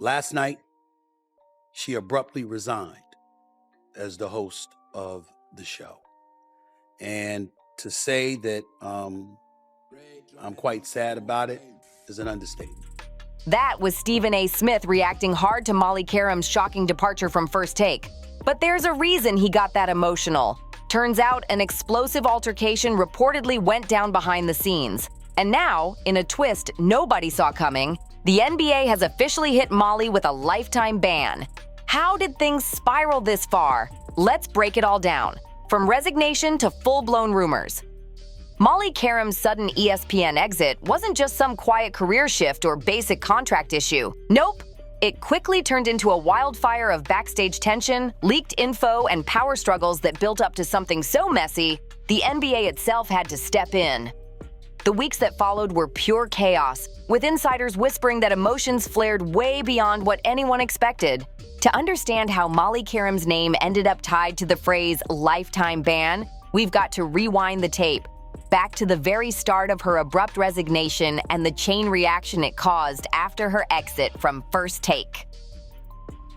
Last night, she abruptly resigned as the host of the show. And to say that I'm quite sad about it is an understatement. That was Stephen A. Smith reacting hard to Molly Qerim's shocking departure from First Take. But there's a reason he got that emotional. Turns out an explosive altercation reportedly went down behind the scenes. And now, in a twist nobody saw coming, the NBA has officially hit Molly with a lifetime ban. How did things spiral this far? Let's break it all down, from resignation to full-blown rumors. Molly Qerim's sudden ESPN exit wasn't just some quiet career shift or basic contract issue. Nope. It quickly turned into a wildfire of backstage tension, leaked info, and power struggles that built up to something so messy, the NBA itself had to step in. The weeks that followed were pure chaos, with insiders whispering that emotions flared way beyond what anyone expected. To understand how Molly Qerim's name ended up tied to the phrase lifetime ban, we've got to rewind the tape, back to the very start of her abrupt resignation and the chain reaction it caused after her exit from First Take.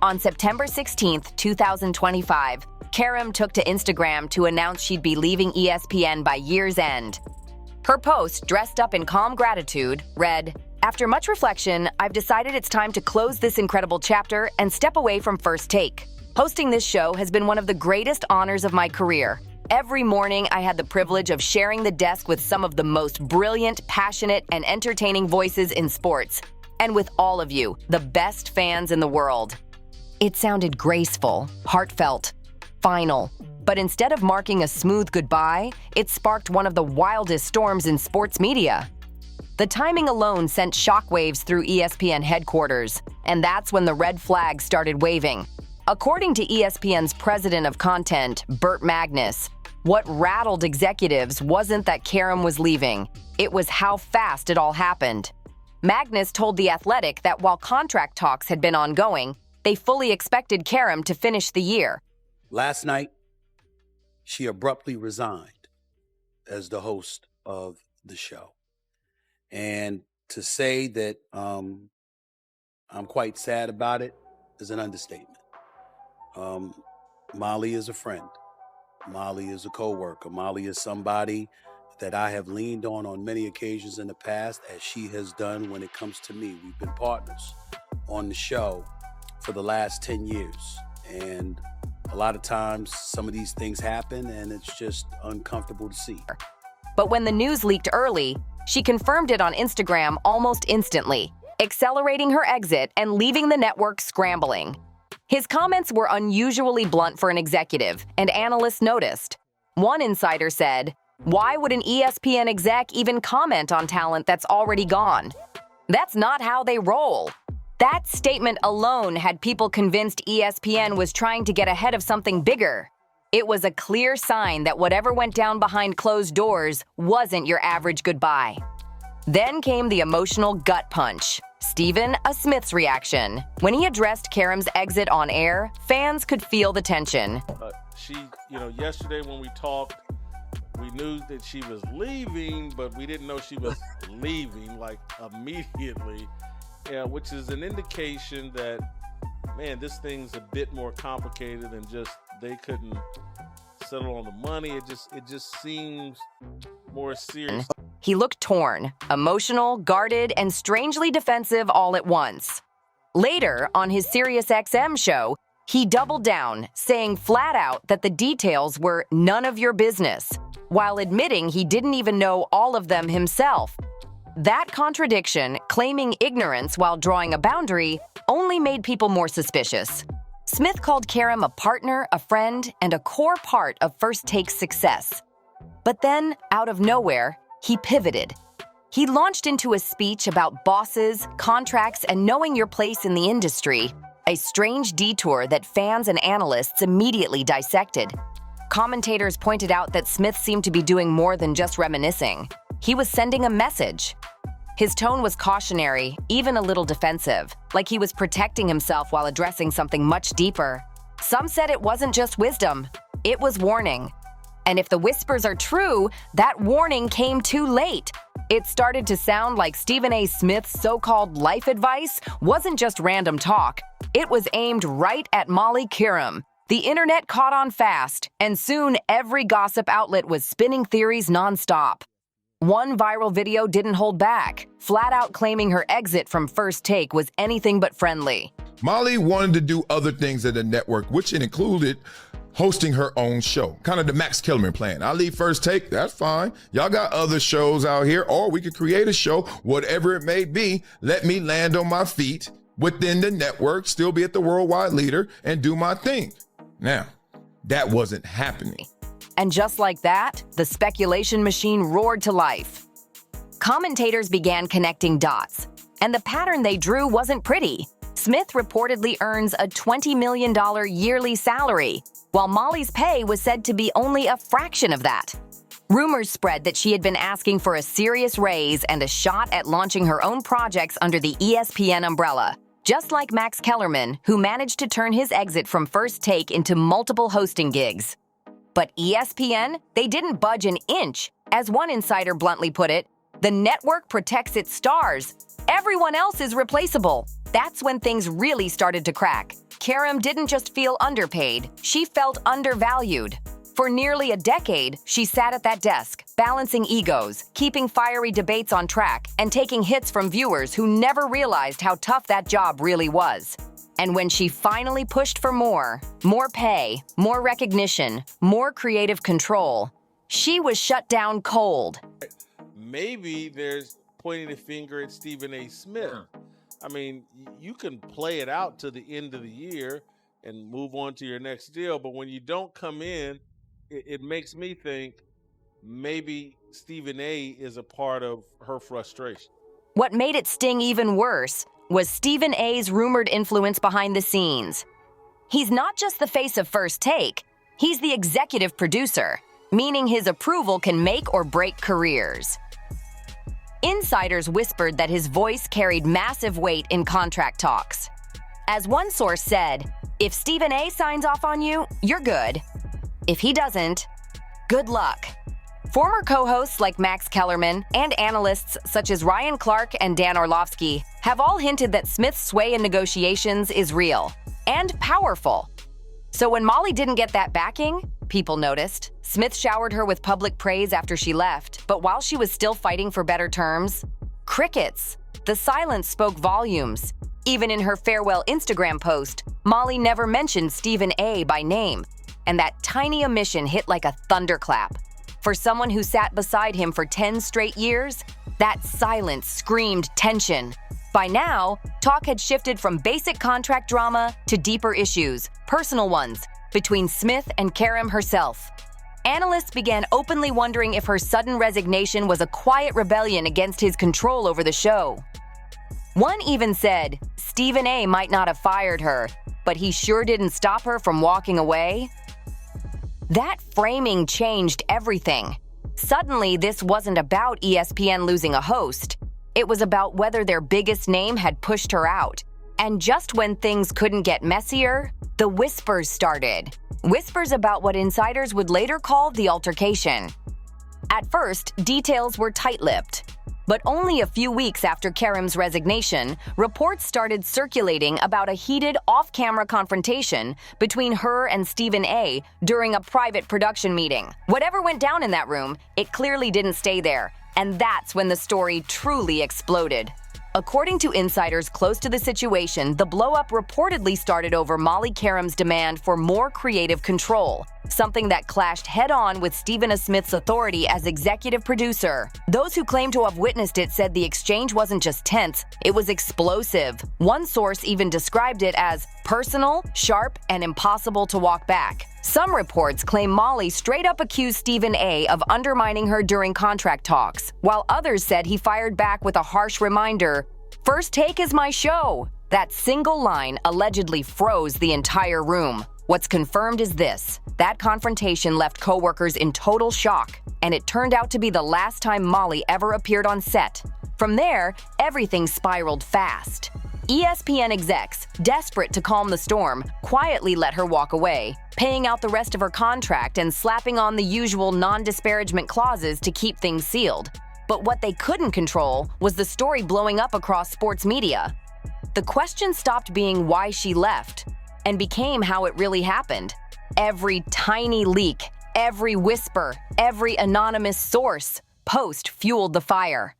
On September 16, 2025, Qerim took to Instagram to announce she'd be leaving ESPN by year's end. Her post, dressed up in calm gratitude, read, "After much reflection, I've decided it's time to close this incredible chapter and step away from First Take. Hosting this show has been one of the greatest honors of my career. Every morning, I had the privilege of sharing the desk with some of the most brilliant, passionate, and entertaining voices in sports, and with all of you, the best fans in the world." It sounded graceful, heartfelt, final. But instead of marking a smooth goodbye, it sparked one of the wildest storms in sports media. The timing alone sent shockwaves through ESPN headquarters, and that's when the red flags started waving. According to ESPN's president of content, Burt Magnus, what rattled executives wasn't that Qerim was leaving, it was how fast it all happened. Magnus told The Athletic that while contract talks had been ongoing, they fully expected Qerim to finish the year. Last night, she abruptly resigned as the host of the show. And to say that I'm quite sad about it is an understatement. Molly is a friend. Molly is a coworker. Molly is somebody that I have leaned on many occasions in the past, as she has done when it comes to me. We've been partners on the show for the last 10 years. And a lot of times some of these things happen and it's just uncomfortable to see. But when the news leaked early, she confirmed it on Instagram almost instantly, accelerating her exit and leaving the network scrambling. His comments were unusually blunt for an executive, and analysts noticed. One insider said, "Why would an ESPN exec even comment on talent that's already gone? That's not how they roll." That statement alone had people convinced ESPN was trying to get ahead of something bigger. It was a clear sign that whatever went down behind closed doors wasn't your average goodbye. Then came the emotional gut punch. Stephen A. Smith's reaction. When he addressed Qerim's exit on air, fans could feel the tension. Yesterday when we talked, we knew that she was leaving, but we didn't know she was leaving, like, immediately. Yeah, which is an indication that, man, this thing's a bit more complicated than just they couldn't settle on the money. It just seems more serious. He looked torn, emotional, guarded, and strangely defensive all at once. Later, on his SiriusXM show, he doubled down, saying flat out that the details were none of your business, while admitting he didn't even know all of them himself. That contradiction, claiming ignorance while drawing a boundary, only made people more suspicious. Smith called Qerim a partner, a friend, and a core part of First Take's success. But then, out of nowhere, he pivoted. He launched into a speech about bosses, contracts, and knowing your place in the industry, a strange detour that fans and analysts immediately dissected. Commentators pointed out that Smith seemed to be doing more than just reminiscing. He was sending a message. His tone was cautionary, even a little defensive, like he was protecting himself while addressing something much deeper. Some said it wasn't just wisdom, it was warning. And if the whispers are true, that warning came too late. It started to sound like Stephen A. Smith's so-called life advice wasn't just random talk. It was aimed right at Molly Qerim. The internet caught on fast, and soon every gossip outlet was spinning theories nonstop. One viral video didn't hold back, flat out claiming her exit from First Take was anything but friendly. Molly wanted to do other things at the network, which included hosting her own show, kind of the Max Kellerman plan. I leave First Take, that's fine. Y'all got other shows out here, or we could create a show, whatever it may be. Let me land on my feet within the network, still be at the worldwide leader, and do my thing. Now, that wasn't happening. And just like that, the speculation machine roared to life. Commentators began connecting dots, and the pattern they drew wasn't pretty. Smith reportedly earns a $20 million yearly salary, while Molly's pay was said to be only a fraction of that. Rumors spread that she had been asking for a serious raise and a shot at launching her own projects under the ESPN umbrella, just like Max Kellerman, who managed to turn his exit from First Take into multiple hosting gigs. But ESPN, they didn't budge an inch. As one insider bluntly put it, the network protects its stars. Everyone else is replaceable. That's when things really started to crack. Qerim didn't just feel underpaid, she felt undervalued. For nearly a decade, she sat at that desk, balancing egos, keeping fiery debates on track, and taking hits from viewers who never realized how tough that job really was. And when she finally pushed for more pay, more recognition, more creative control, she was shut down cold. Maybe there's pointing the finger at Stephen A. Smith. I mean, you can play it out to the end of the year and move on to your next deal, but when you don't come in, it makes me think maybe Stephen A. is a part of her frustration. What made it sting even worse was Stephen A.'s rumored influence behind the scenes. He's not just the face of First Take, he's the executive producer, meaning his approval can make or break careers. Insiders whispered that his voice carried massive weight in contract talks. As one source said, if Stephen A. signs off on you, you're good. If he doesn't, good luck. Former co-hosts like Max Kellerman and analysts such as Ryan Clark and Dan Orlovsky have all hinted that Smith's sway in negotiations is real and powerful. So when Molly didn't get that backing, people noticed. Smith showered her with public praise after she left, but while she was still fighting for better terms, crickets. The silence spoke volumes. Even in her farewell Instagram post, Molly never mentioned Stephen A. by name, and that tiny omission hit like a thunderclap. For someone who sat beside him for 10 straight years, that silence screamed tension. By now, talk had shifted from basic contract drama to deeper issues, personal ones, between Smith and Qerim herself. Analysts began openly wondering if her sudden resignation was a quiet rebellion against his control over the show. One even said Stephen A. might not have fired her, but he sure didn't stop her from walking away. That framing changed everything. Suddenly, this wasn't about ESPN losing a host. It was about whether their biggest name had pushed her out. And just when things couldn't get messier, the whispers started. Whispers about what insiders would later call the altercation. At first, details were tight-lipped. But only a few weeks after Qerim's resignation, reports started circulating about a heated off-camera confrontation between her and Stephen A. during a private production meeting. Whatever went down in that room, it clearly didn't stay there, and that's when the story truly exploded. According to insiders close to the situation, the blow-up reportedly started over Molly Qerim's demand for more creative control, something that clashed head-on with Stephen A. Smith's authority as executive producer. Those who claim to have witnessed it said the exchange wasn't just tense, it was explosive. One source even described it as personal, sharp, and impossible to walk back. Some reports claim Molly straight up accused Stephen A. of undermining her during contract talks, while others said he fired back with a harsh reminder, "First Take is my show." That single line allegedly froze the entire room. What's confirmed is this: that confrontation left coworkers in total shock, and it turned out to be the last time Molly ever appeared on set. From there, everything spiraled fast. ESPN execs, desperate to calm the storm, quietly let her walk away, paying out the rest of her contract and slapping on the usual non-disparagement clauses to keep things sealed. But what they couldn't control was the story blowing up across sports media. The question stopped being why she left and became how it really happened. Every tiny leak, every whisper, every anonymous source post fueled the fire.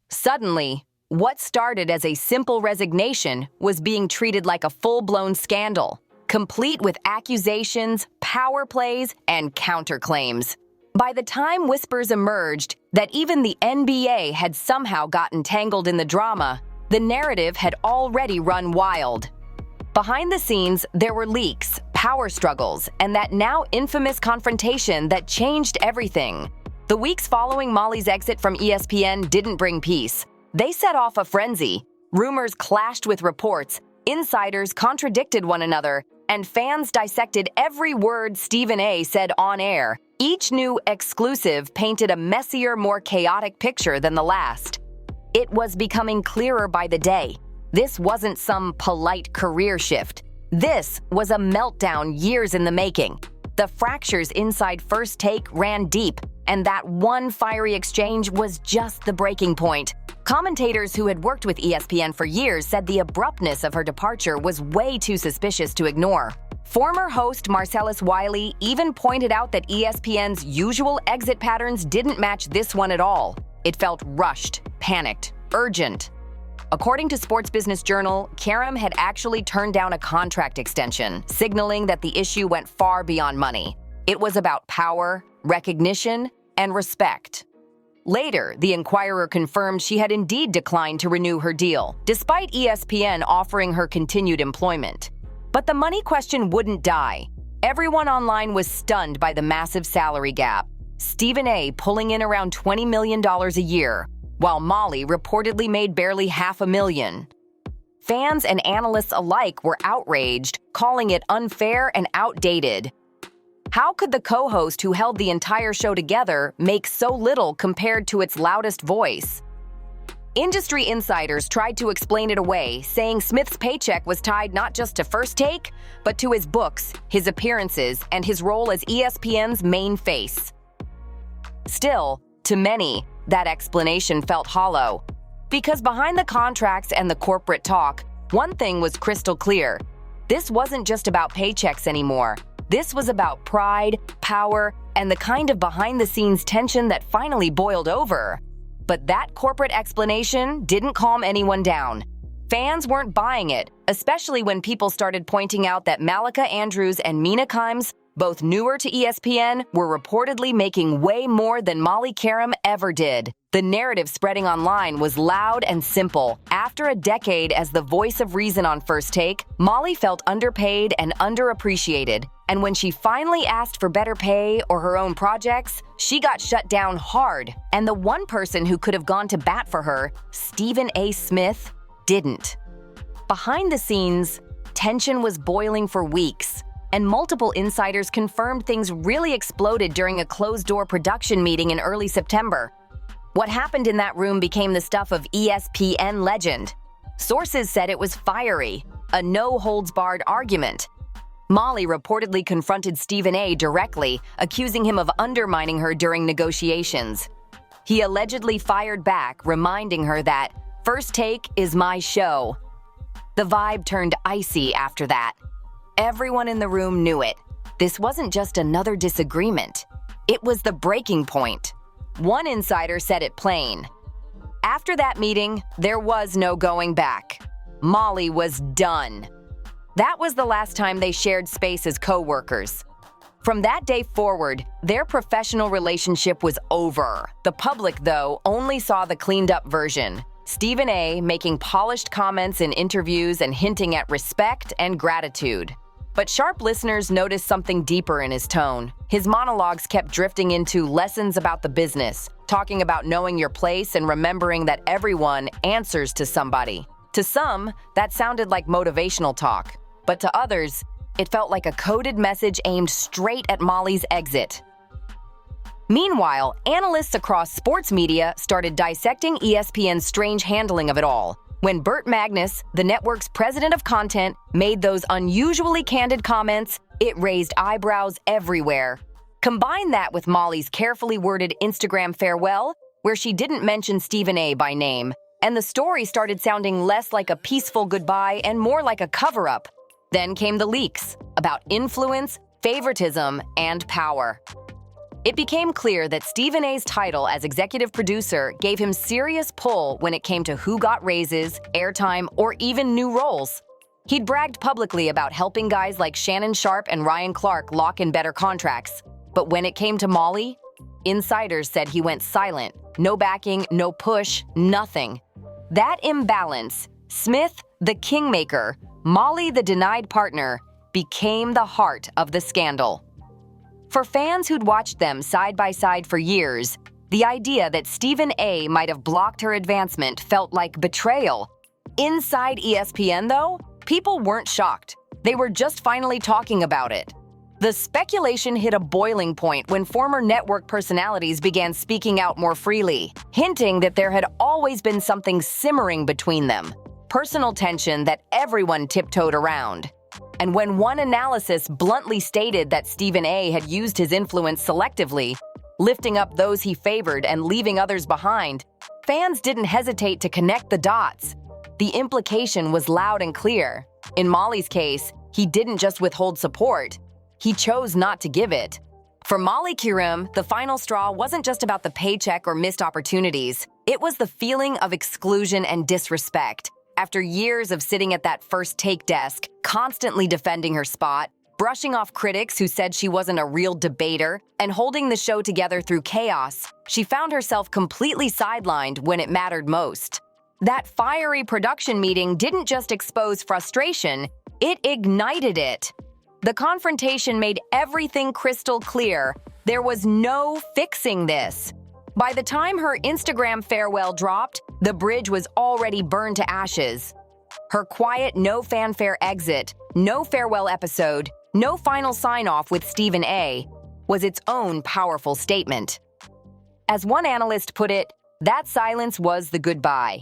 Suddenly, what started as a simple resignation was being treated like a full-blown scandal, complete with accusations, power plays, and counterclaims. By the time whispers emerged that even the NBA had somehow gotten tangled in the drama, the narrative had already run wild. Behind the scenes, there were leaks, power struggles, and that now infamous confrontation that changed everything. The weeks following Molly's exit from ESPN didn't bring peace. They set off a frenzy. Rumors clashed with reports, insiders contradicted one another, and fans dissected every word Stephen A. said on air. Each new exclusive painted a messier, more chaotic picture than the last. It was becoming clearer by the day. This wasn't some polite career shift. This was a meltdown years in the making. The fractures inside First Take ran deep, and that one fiery exchange was just the breaking point. Commentators who had worked with ESPN for years said the abruptness of her departure was way too suspicious to ignore. Former host Marcellus Wiley even pointed out that ESPN's usual exit patterns didn't match this one at all. It felt rushed, panicked, urgent. According to Sports Business Journal, Qerim had actually turned down a contract extension, signaling that the issue went far beyond money. It was about power, recognition, and respect. Later, the Inquirer confirmed she had indeed declined to renew her deal, despite ESPN offering her continued employment. But the money question wouldn't die. Everyone online was stunned by the massive salary gap. Stephen A. pulling in around $20 million a year, while Molly reportedly made barely $500,000. Fans and analysts alike were outraged, calling it unfair and outdated. How could the co-host who held the entire show together make so little compared to its loudest voice? Industry insiders tried to explain it away, saying Smith's paycheck was tied not just to First Take, but to his books, his appearances, and his role as ESPN's main face. Still, to many, that explanation felt hollow. Because behind the contracts and the corporate talk, one thing was crystal clear. This wasn't just about paychecks anymore. This was about pride, power, and the kind of behind-the-scenes tension that finally boiled over. But that corporate explanation didn't calm anyone down. Fans weren't buying it, especially when people started pointing out that Malika Andrews and Mina Kimes, both newer to ESPN, were reportedly making way more than Molly Qerim ever did. The narrative spreading online was loud and simple. After a decade as the voice of reason on First Take, Molly felt underpaid and underappreciated. And when she finally asked for better pay or her own projects, she got shut down hard. And the one person who could have gone to bat for her, Stephen A. Smith, didn't. Behind the scenes, tension was boiling for weeks, and multiple insiders confirmed things really exploded during a closed-door production meeting in early September. What happened in that room became the stuff of ESPN legend. Sources said it was fiery, a no-holds-barred argument. Molly reportedly confronted Stephen A. directly, accusing him of undermining her during negotiations. He allegedly fired back, reminding her that, "First Take is my show." The vibe turned icy after that. Everyone in the room knew it. This wasn't just another disagreement. It was the breaking point. One insider said it plain. After that meeting, there was no going back. Molly was done. That was the last time they shared space as co-workers. From that day forward, their professional relationship was over. The public, though, only saw the cleaned-up version. Stephen A. making polished comments in interviews and hinting at respect and gratitude. But sharp listeners noticed something deeper in his tone. His monologues kept drifting into lessons about the business, talking about knowing your place and remembering that everyone answers to somebody. To some, that sounded like motivational talk. But to others, it felt like a coded message aimed straight at Molly's exit. Meanwhile, analysts across sports media started dissecting ESPN's strange handling of it all. When Burt Magnus, the network's president of content, made those unusually candid comments, it raised eyebrows everywhere. Combine that with Molly's carefully worded Instagram farewell, where she didn't mention Stephen A. by name, and the story started sounding less like a peaceful goodbye and more like a cover-up. Then came the leaks about influence, favoritism, and power. It became clear that Stephen A.'s title as executive producer gave him serious pull when it came to who got raises, airtime, or even new roles. He'd bragged publicly about helping guys like Shannon Sharpe and Ryan Clark lock in better contracts. But when it came to Molly, insiders said he went silent. No backing, no push, nothing. That imbalance, Smith, the kingmaker, Molly, the denied partner, became the heart of the scandal. For fans who'd watched them side by side for years, the idea that Stephen A. might have blocked her advancement felt like betrayal. Inside ESPN, though, people weren't shocked. They were just finally talking about it. The speculation hit a boiling point when former network personalities began speaking out more freely, hinting that there had always been something simmering between them, personal tension that everyone tiptoed around. And when one analysis bluntly stated that Stephen A. had used his influence selectively, lifting up those he favored and leaving others behind, fans didn't hesitate to connect the dots. The implication was loud and clear. In Molly's case, he didn't just withhold support, he chose not to give it. For Molly Qerim, the final straw wasn't just about the paycheck or missed opportunities. It was the feeling of exclusion and disrespect. After years of sitting at that first take desk, constantly defending her spot, brushing off critics who said she wasn't a real debater, and holding the show together through chaos, she found herself completely sidelined when it mattered most. That fiery production meeting didn't just expose frustration, it ignited it. The confrontation made everything crystal clear. There was no fixing this. By the time her Instagram farewell dropped, the bridge was already burned to ashes. Her quiet, no fanfare exit, no farewell episode, no final sign-off with Stephen A. was its own powerful statement. As one analyst put it, that silence was the goodbye.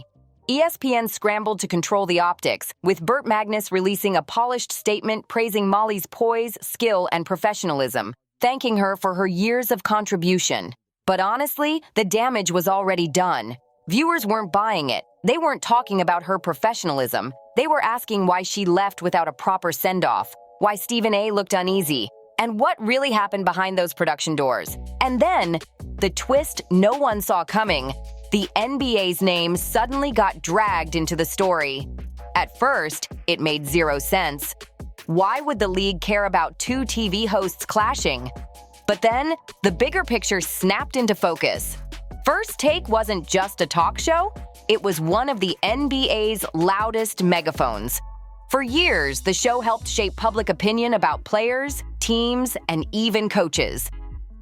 ESPN scrambled to control the optics, with Burt Magnus releasing a polished statement praising Molly's poise, skill, and professionalism, thanking her for her years of contribution. But honestly, the damage was already done. Viewers weren't buying it. They weren't talking about her professionalism. They were asking why she left without a proper send-off, why Stephen A. looked uneasy, and what really happened behind those production doors. And then, the twist no one saw coming. The NBA's name suddenly got dragged into the story. At first, it made zero sense. Why would the league care about two TV hosts clashing? But then, the bigger picture snapped into focus. First Take wasn't just a talk show, it was one of the NBA's loudest megaphones. For years, the show helped shape public opinion about players, teams, and even coaches.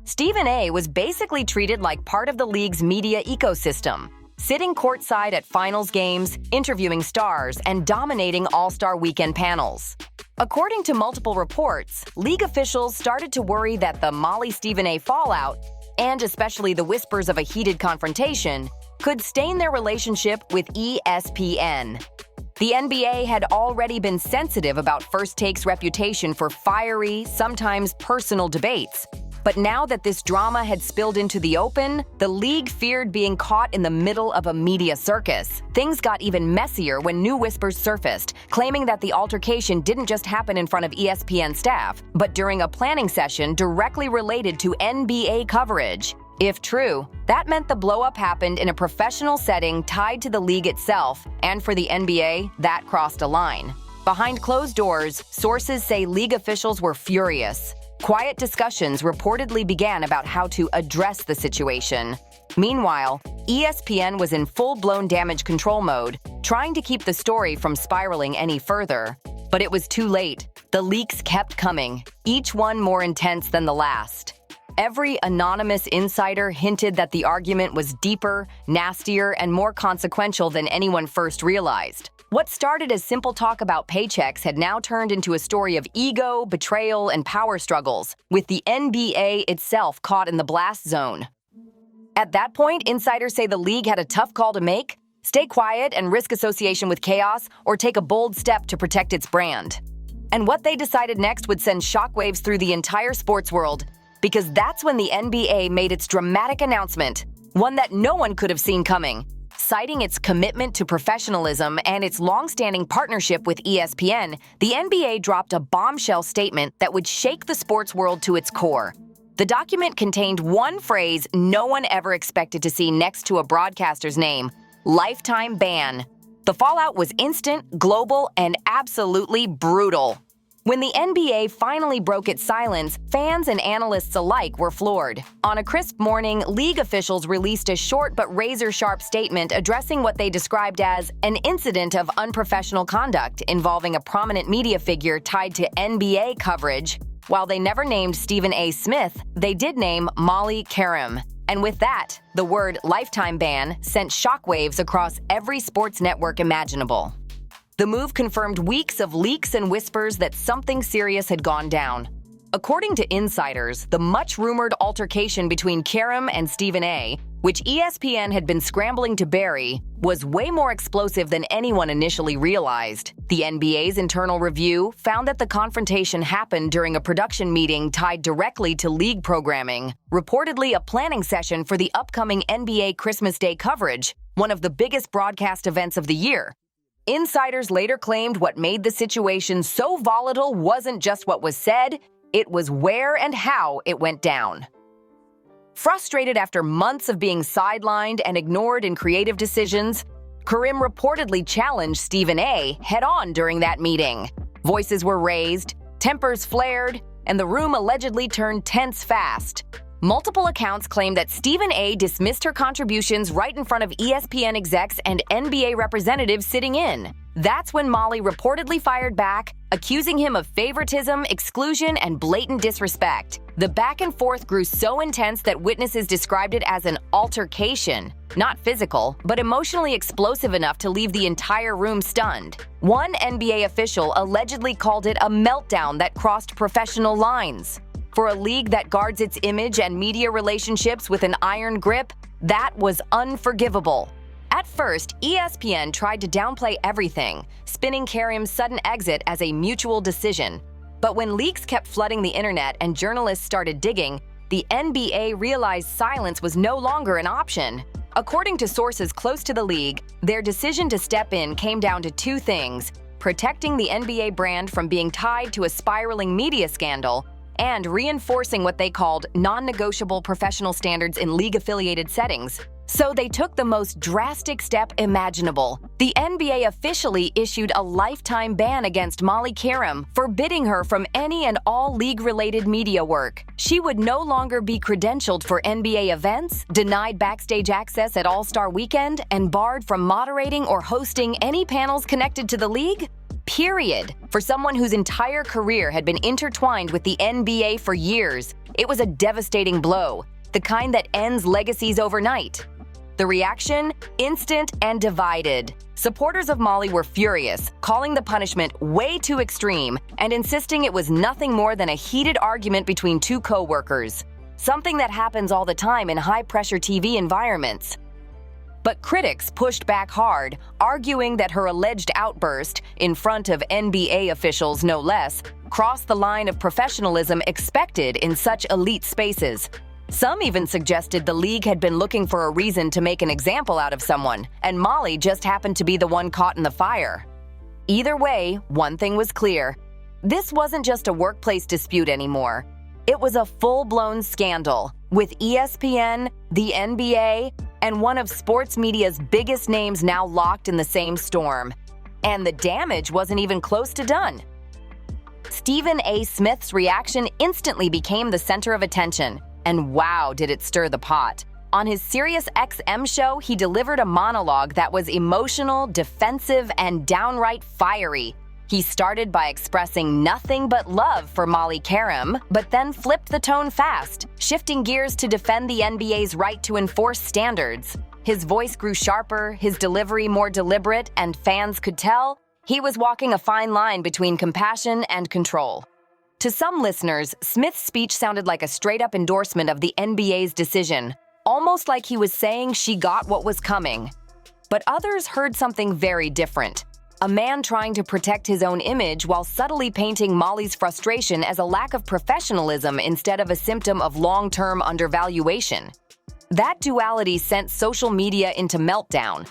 Stephen A. was basically treated like part of the league's media ecosystem, sitting courtside at finals games, interviewing stars, and dominating All-Star Weekend panels. According to multiple reports, league officials started to worry that the Molly-Stephen A. fallout, and especially the whispers of a heated confrontation, could stain their relationship with ESPN. The NBA had already been sensitive about First Take's reputation for fiery, sometimes personal debates. But now that this drama had spilled into the open, the league feared being caught in the middle of a media circus. Things got even messier when new whispers surfaced, claiming that the altercation didn't just happen in front of ESPN staff, but during a planning session directly related to NBA coverage. If true, that meant the blow-up happened in a professional setting tied to the league itself, and for the NBA, that crossed a line. Behind closed doors, sources say league officials were furious. Quiet discussions reportedly began about how to address the situation. Meanwhile, ESPN was in full-blown damage control mode, trying to keep the story from spiraling any further. But it was too late. The leaks kept coming, each one more intense than the last. Every anonymous insider hinted that the argument was deeper, nastier, and more consequential than anyone first realized. What started as simple talk about paychecks had now turned into a story of ego, betrayal, and power struggles, with the NBA itself caught in the blast zone. At that point, insiders say the league had a tough call to make: stay quiet and risk association with chaos, or take a bold step to protect its brand. And what they decided next would send shockwaves through the entire sports world, because that's when the NBA made its dramatic announcement, one that no one could have seen coming. Citing its commitment to professionalism and its long-standing partnership with ESPN, the NBA dropped a bombshell statement that would shake the sports world to its core. The document contained one phrase no one ever expected to see next to a broadcaster's name: lifetime ban. The fallout was instant, global, and absolutely brutal. When the NBA finally broke its silence, fans and analysts alike were floored. On a crisp morning, league officials released a short but razor-sharp statement addressing what they described as an incident of unprofessional conduct involving a prominent media figure tied to NBA coverage. While they never named Stephen A. Smith, they did name Molly Qerim. And with that, the word lifetime ban sent shockwaves across every sports network imaginable. The move confirmed weeks of leaks and whispers that something serious had gone down. According to insiders, the much-rumored altercation between Qerim and Stephen A., which ESPN had been scrambling to bury, was way more explosive than anyone initially realized. The NBA's internal review found that the confrontation happened during a production meeting tied directly to league programming, reportedly a planning session for the upcoming NBA Christmas Day coverage, one of the biggest broadcast events of the year. Insiders later claimed what made the situation so volatile wasn't just what was said, it was where and how it went down. Frustrated after months of being sidelined and ignored in creative decisions, Qerim reportedly challenged Stephen A. head-on during that meeting. Voices were raised, tempers flared, and the room allegedly turned tense fast. Multiple accounts claim that Stephen A. dismissed her contributions right in front of ESPN execs and NBA representatives sitting in. That's when Molly reportedly fired back, accusing him of favoritism, exclusion, and blatant disrespect. The back and forth grew so intense that witnesses described it as an altercation. Not physical, but emotionally explosive enough to leave the entire room stunned. One NBA official allegedly called it a meltdown that crossed professional lines. For a league that guards its image and media relationships with an iron grip, that was unforgivable. At first, ESPN tried to downplay everything, spinning Qerim's sudden exit as a mutual decision. But when leaks kept flooding the internet and journalists started digging, the NBA realized silence was no longer an option. According to sources close to the league, their decision to step in came down to two things: protecting the NBA brand from being tied to a spiraling media scandal, and reinforcing what they called non-negotiable professional standards in league-affiliated settings. So they took the most drastic step imaginable. The NBA officially issued a lifetime ban against Molly Qerim, forbidding her from any and all league-related media work. She would no longer be credentialed for NBA events, denied backstage access at All-Star Weekend, and barred from moderating or hosting any panels connected to the league. Period. For someone whose entire career had been intertwined with the NBA for years, it was a devastating blow, the kind that ends legacies overnight. The reaction? Instant and divided. Supporters of Molly were furious, calling the punishment way too extreme and insisting it was nothing more than a heated argument between two co-workers, something that happens all the time in high-pressure TV environments. But critics pushed back hard, arguing that her alleged outburst, in front of NBA officials no less, crossed the line of professionalism expected in such elite spaces. Some even suggested the league had been looking for a reason to make an example out of someone, and Molly just happened to be the one caught in the fire. Either way, one thing was clear. This wasn't just a workplace dispute anymore. It was a full-blown scandal, with ESPN, the NBA, and one of sports media's biggest names now locked in the same storm. And the damage wasn't even close to done. Stephen A. Smith's reaction instantly became the center of attention, and wow, did it stir the pot. On his Sirius XM show, he delivered a monologue that was emotional, defensive, and downright fiery. He started by expressing nothing but love for Molly Qerim, but then flipped the tone fast, shifting gears to defend the NBA's right to enforce standards. His voice grew sharper, his delivery more deliberate, and fans could tell he was walking a fine line between compassion and control. To some listeners, Smith's speech sounded like a straight-up endorsement of the NBA's decision, almost like he was saying she got what was coming. But others heard something very different. A man trying to protect his own image while subtly painting Molly's frustration as a lack of professionalism instead of a symptom of long-term undervaluation. That duality sent social media into meltdown.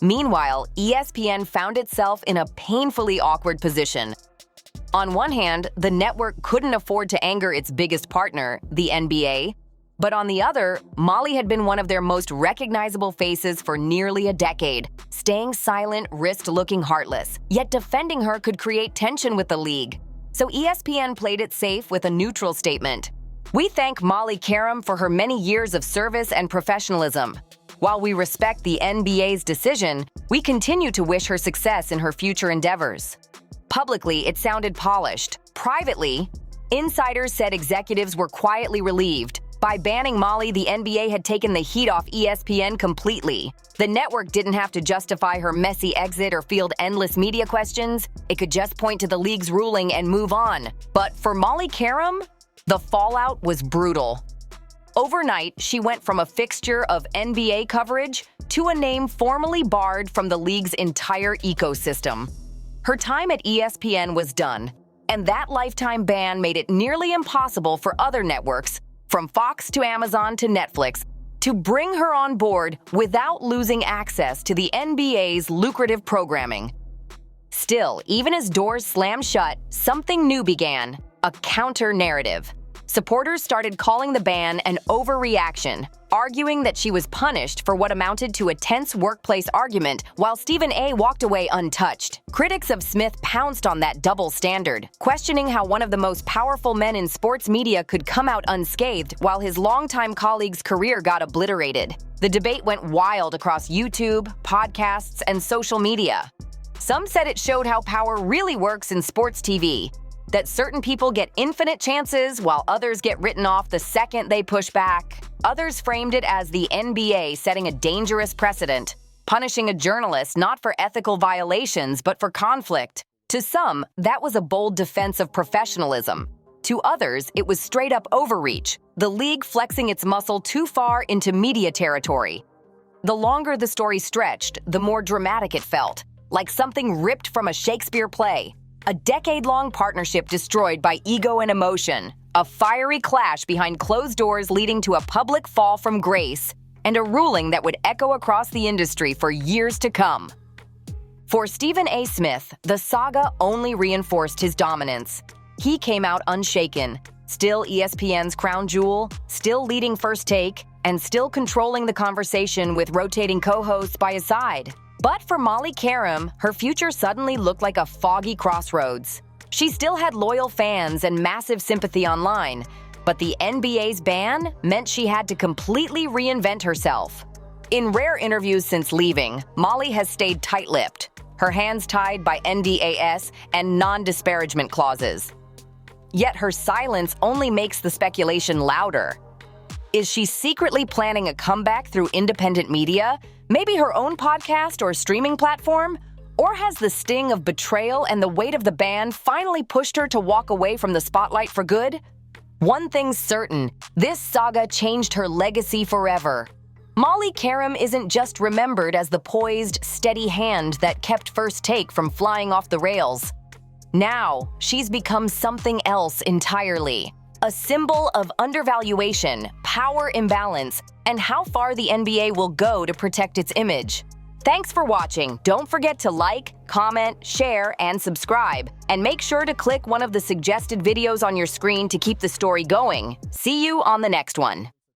Meanwhile, ESPN found itself in a painfully awkward position. On one hand, the network couldn't afford to anger its biggest partner, the NBA. But on the other, Molly had been one of their most recognizable faces for nearly a decade. Staying silent risked looking heartless, yet defending her could create tension with the league. So ESPN played it safe with a neutral statement. We thank Molly Qerim for her many years of service and professionalism. While we respect the NBA's decision, we continue to wish her success in her future endeavors. Publicly, it sounded polished. Privately, insiders said executives were quietly relieved. By banning Molly, the NBA had taken the heat off ESPN completely. The network didn't have to justify her messy exit or field endless media questions. It could just point to the league's ruling and move on. But for Molly Qerim, the fallout was brutal. Overnight, she went from a fixture of NBA coverage to a name formally barred from the league's entire ecosystem. Her time at ESPN was done, and that lifetime ban made it nearly impossible for other networks, from Fox to Amazon to Netflix, to bring her on board without losing access to the NBA's lucrative programming. Still, even as doors slammed shut, something new began, a counter-narrative. Supporters started calling the ban an overreaction, arguing that she was punished for what amounted to a tense workplace argument while Stephen A. walked away untouched. Critics of Smith pounced on that double standard, questioning how one of the most powerful men in sports media could come out unscathed while his longtime colleague's career got obliterated. The debate went wild across YouTube, podcasts, and social media. Some said it showed how power really works in sports TV, that certain people get infinite chances while others get written off the second they push back. Others framed it as the NBA setting a dangerous precedent, punishing a journalist not for ethical violations but for conflict. To some, that was a bold defense of professionalism. To others, it was straight-up overreach, the league flexing its muscle too far into media territory. The longer the story stretched, the more dramatic it felt, like something ripped from a Shakespeare play. A decade-long partnership destroyed by ego and emotion, a fiery clash behind closed doors leading to a public fall from grace, and a ruling that would echo across the industry for years to come. For Stephen A. Smith, the saga only reinforced his dominance. He came out unshaken, still ESPN's crown jewel, still leading First Take, and still controlling the conversation with rotating co-hosts by his side. But for Molly Qerim, her future suddenly looked like a foggy crossroads. She still had loyal fans and massive sympathy online, but the NBA's ban meant she had to completely reinvent herself. In rare interviews since leaving, Molly has stayed tight-lipped, her hands tied by NDAS and non-disparagement clauses. Yet her silence only makes the speculation louder. Is she secretly planning a comeback through independent media, maybe her own podcast or streaming platform? Or has the sting of betrayal and the weight of the ban finally pushed her to walk away from the spotlight for good? One thing's certain, this saga changed her legacy forever. Molly Qerim isn't just remembered as the poised, steady hand that kept First Take from flying off the rails. Now, she's become something else entirely. A symbol of undervaluation, power imbalance, and how far the NBA will go to protect its image. Thanks for watching. Don't forget to like, comment, share, and subscribe. And make sure to click one of the suggested videos on your screen to keep the story going. See you on the next one.